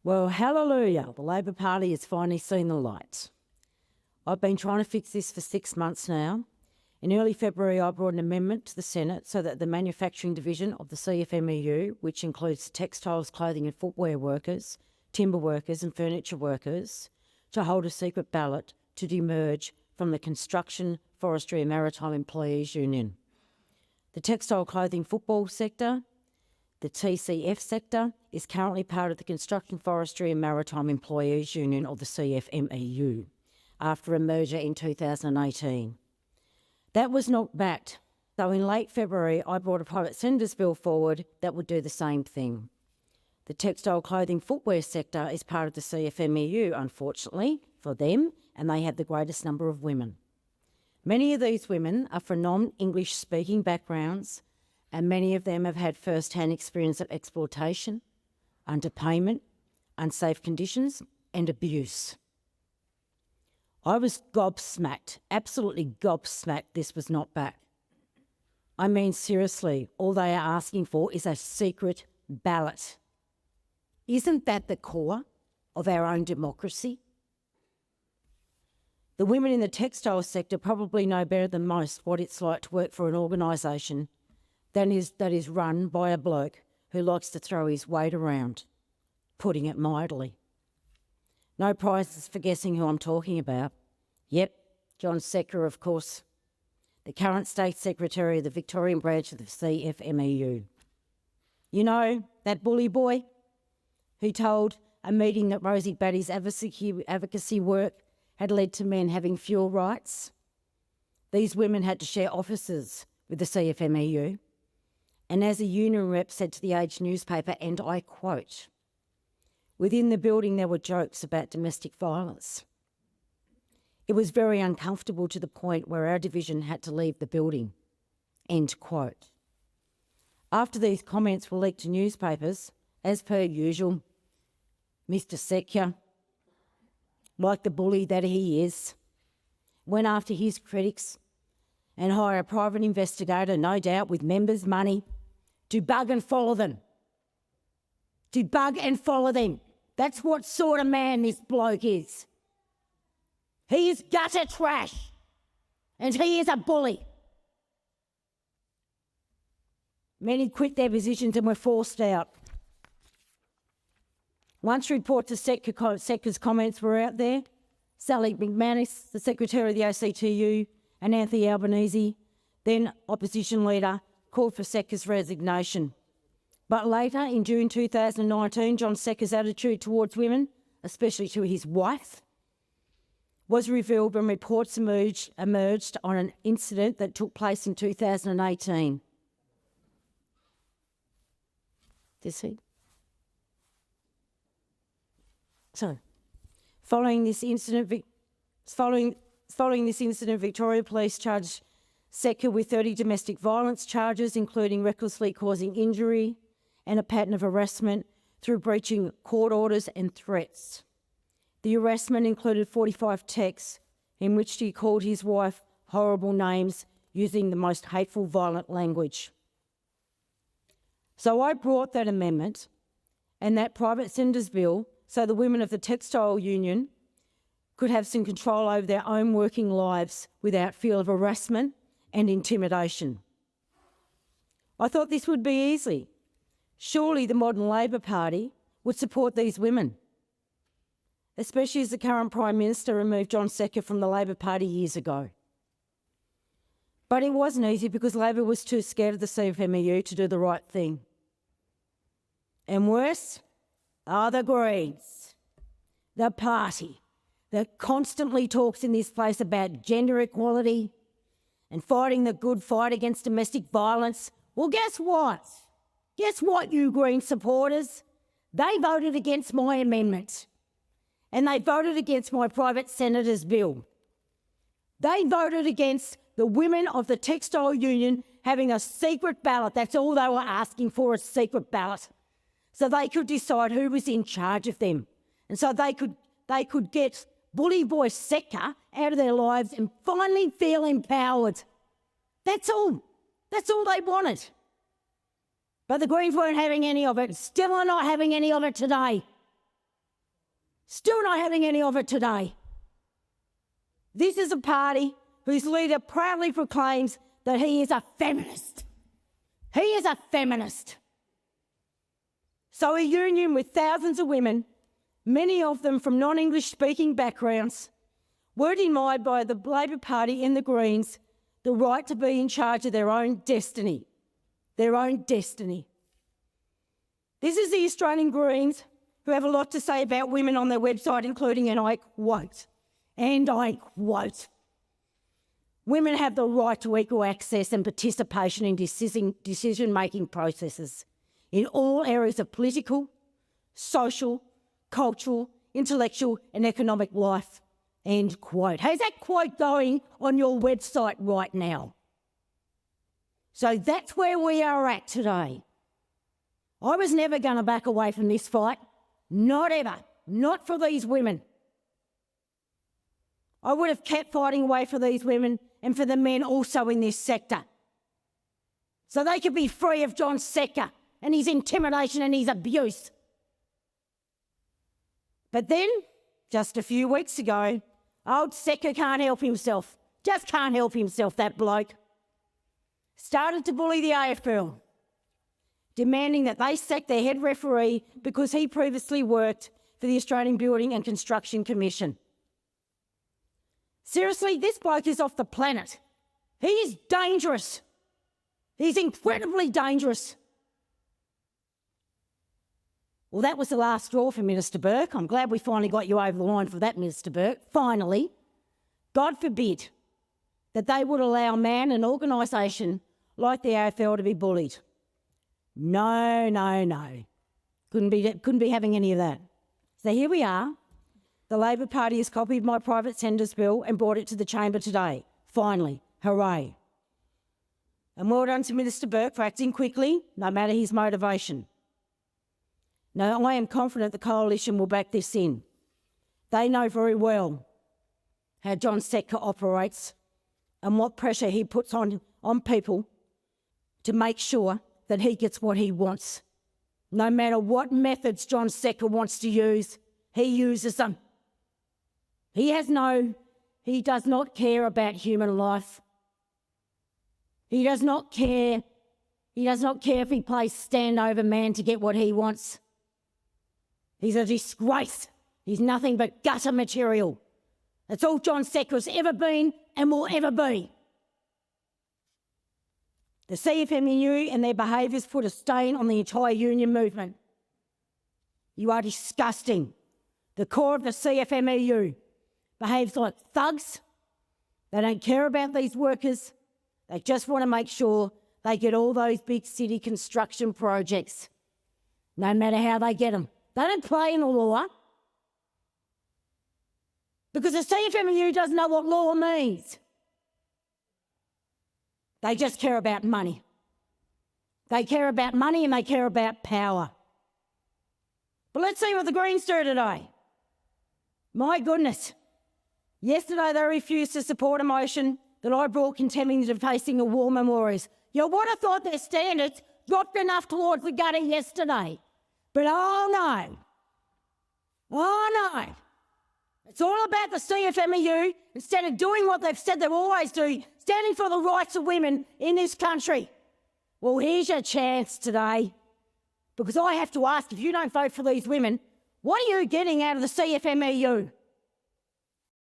Well, hallelujah, the Labor Party has finally seen the light. I've been trying to fix this for 6 months now. In early February, I brought an amendment to the Senate so that the manufacturing division of the CFMEU, which includes textiles, clothing and footwear workers, timber workers and furniture workers, to hold a secret ballot to demerge from the Construction, Forestry and Maritime Employees Union. The textile, clothing, football sector, the TCF sector, is currently part of the Construction, Forestry and Maritime Employees Union, or the CFMEU, after a merger in 2018. That was knocked back. So in late February, I brought a private senator's bill forward that would do the same thing. The textile, clothing, footwear sector is part of the CFMEU, unfortunately, for them, and they have the greatest number of women. Many of these women are from non-English speaking backgrounds, and many of them have had first-hand experience of exploitation, underpayment, unsafe conditions, and abuse. I was gobsmacked, absolutely gobsmacked this was not back. I mean, seriously, all they are asking for is a secret ballot. Isn't that the core of our own democracy? The women in the textile sector probably know better than most what it's like to work for an organisation that is run by a bloke who likes to throw his weight around, putting it mildly. No prizes for guessing who I'm talking about. Yep, John Setka, of course, the current State Secretary of the Victorian branch of the CFMEU. You know, that bully boy who told a meeting that Rosie Batty's advocacy work had led to men having fewer rights? These women had to share offices with the CFMEU. And as a union rep said to the Age newspaper, and I quote, "Within the building there were jokes about domestic violence. It was very uncomfortable to the point where our division had to leave the building," end quote. After these comments were leaked to newspapers, as per usual, Mr. Setka, like the bully that he is, went after his critics and hired a private investigator, no doubt with members' money, to bug and follow them. To bug and follow them. That's what sort of man this bloke is. He is gutter trash, and he is a bully. Many quit their positions and were forced out. Once reports to Setka's comments were out there, Sally McManus, the Secretary of the ACTU, and Anthony Albanese, then opposition leader, called for Setka's resignation. But later, in June 2019, John Setka's attitude towards women, especially to his wife, was revealed when reports emerged on an incident that took place in 2018. So, following this incident, Victoria Police charged Setka with 30 domestic violence charges, including recklessly causing injury and a pattern of harassment through breaching court orders and threats. The harassment included 45 texts in which he called his wife horrible names using the most hateful, violent language. So I brought that amendment and that private senator's bill so the women of the textile union could have some control over their own working lives without fear of harassment and intimidation. I thought this would be easy. Surely the modern Labor Party would support these women, especially as the current Prime Minister removed John Setka from the Labor Party years ago. But it wasn't easy because Labor was too scared of the CFMEU to do the right thing. And worse are the Greens, the party that constantly talks in this place about gender equality and fighting the good fight against domestic violence. Well, guess what? Guess what, you Green supporters? They voted against my amendment. And they voted against my private senator's bill. They voted against the women of the textile union having a secret ballot. That's all they were asking for, a secret ballot. So they could decide who was in charge of them. And so they could get bully boy Setka out of their lives and finally feel empowered. That's all. That's all they wanted. But the Greens weren't having any of it. Still are not having any of it today. Still not having any of it today. This is a party whose leader proudly proclaims that he is a feminist. He is a feminist. So a union with thousands of women, many of them from non-English speaking backgrounds, were denied by the Labor Party and the Greens the right to be in charge of their own destiny. Their own destiny. This is the Australian Greens, who have a lot to say about women on their website, including, and I quote, women have the right to equal access and participation in decision-making processes in all areas of political, social, cultural, intellectual and economic life, end quote. How's that quote going on your website right now? So that's where we are at today. I was never going to back away from this fight. Not ever. Not for these women. I would have kept fighting away for these women and for the men also in this sector, so they could be free of John Setka and his intimidation and his abuse. But then, just a few weeks ago, old Setka can't help himself. Just can't help himself, that bloke. Started to bully the AFL, demanding that they sack their head referee because he previously worked for the Australian Building and Construction Commission. Seriously, this bloke is off the planet. He is dangerous. He's incredibly dangerous. Well, that was the last straw for Minister Burke. I'm glad we finally got you over the line for that, Minister Burke. Finally, God forbid that they would allow a man and organisation like the AFL to be bullied. No. Couldn't be having any of that. So here we are. The Labor Party has copied my private senator's bill and brought it to the chamber today. Finally, hooray. And well done to Minister Burke for acting quickly, no matter his motivation. Now, I am confident the Coalition will back this in. They know very well how John Setka operates and what pressure he puts on people to make sure that he gets what he wants. No matter what methods John Setka wants to use, he uses them. He does not care about human life. He does not care. He does not care if he plays stand-over man to get what he wants. He's a disgrace. He's nothing but gutter material. That's all John Setka's ever been and will ever be. The CFMEU and their behaviours put a stain on the entire union movement. You are disgusting. The core of the CFMEU behaves like thugs. They don't care about these workers. They just want to make sure they get all those big city construction projects, no matter how they get them. They don't play in the law because the CFMEU doesn't know what law means. They just care about money. They care about money and they care about power. But let's see what the Greens do today. My goodness. Yesterday they refused to support a motion that I brought condemning the defacing of war memorials. You would have thought their standards dropped enough towards the gutter yesterday. But oh no. It's all about the CFMEU instead of doing what they've said they always do, standing for the rights of women in this country. Well, here's your chance today, because I have to ask, if you don't vote for these women, what are you getting out of the CFMEU?